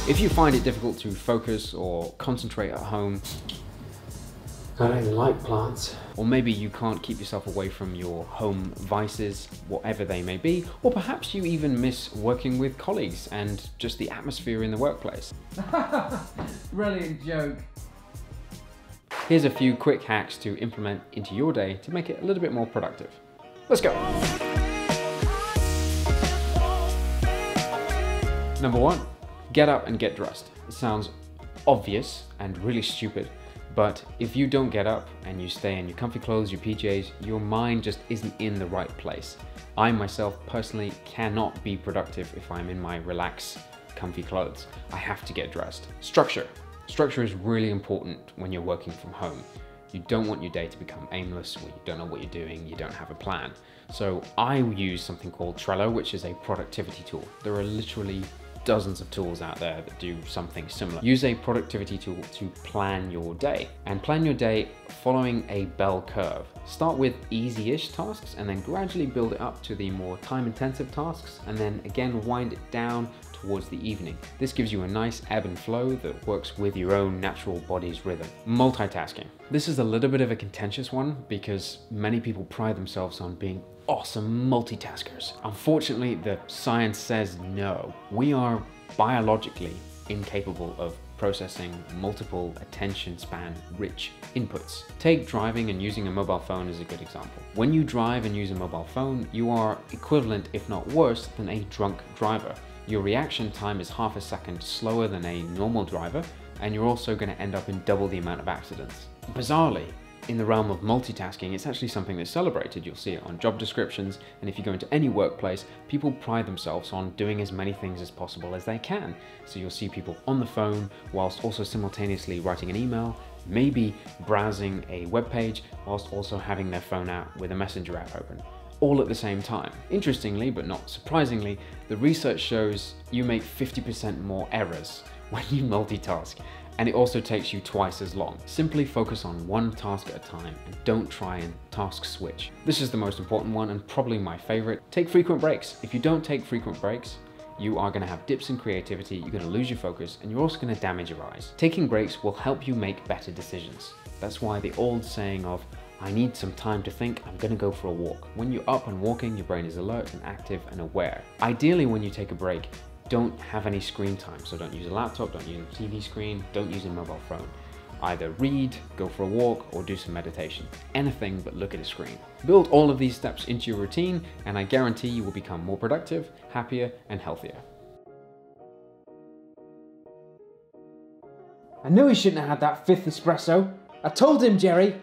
If you find it difficult to focus or concentrate at home, I don't even like plants. Or maybe you can't keep yourself away from your home vices, whatever they may be, or perhaps you even miss working with colleagues and just the atmosphere in the workplace. Brilliant joke. Here's a few quick hacks to implement into your day to make it a little bit more productive. Let's go. Number 1, get up and get dressed. It sounds obvious and really stupid, but if you don't get up and you stay in your comfy clothes, your PJs, your mind just isn't in the right place. I myself personally cannot be productive if I'm in my relaxed, comfy clothes. I have to get dressed. Structure. Structure is really important when you're working from home. You don't want your day to become aimless, where you don't know what you're doing, you don't have a plan. So I use something called Trello, which is a productivity tool. There are literally dozens of tools out there that do something similar. Use a productivity tool to plan your day, and plan your day following a bell curve. Start with easy-ish tasks and then gradually build it up to the more time-intensive tasks, and then again wind it down towards the evening. This gives you a nice ebb and flow that works with your own natural body's rhythm. Multitasking. This is a little bit of a contentious one because many people pride themselves on being awesome multitaskers. Unfortunately, the science says no. We are biologically incapable of processing multiple attention span rich inputs. Take driving and using a mobile phone as a good example. When you drive and use a mobile phone, you are equivalent, if not worse, than a drunk driver. Your reaction time is half a second slower than a normal driver, and you're also going to end up in double the amount of accidents. Bizarrely, in the realm of multitasking, it's actually something that's celebrated. You'll see it on job descriptions, and if you go into any workplace, people pride themselves on doing as many things as possible as they can. So you'll see people on the phone whilst also simultaneously writing an email, maybe browsing a web page, whilst also having their phone out with a messenger app open, all at the same time. Interestingly, but not surprisingly, the research shows you make 50% more errors when you multitask, and it also takes you twice as long. Simply focus on one task at a time and don't try and task switch. This is the most important one and probably my favorite. Take frequent breaks. If you don't take frequent breaks, you are going to have dips in creativity, you're going to lose your focus, and you're also going to damage your eyes. Taking breaks will help you make better decisions. That's why the old saying of, I need some time to think, I'm going to go for a walk. When you're up and walking, your brain is alert and active and aware. Ideally, when you take a break, don't have any screen time. So don't use a laptop, don't use a TV screen, don't use a mobile phone. Either read, go for a walk, or do some meditation. Anything but look at a screen. Build all of these steps into your routine, and I guarantee you will become more productive, happier, and healthier. I knew he shouldn't have had that 5th espresso. I told him, Jerry.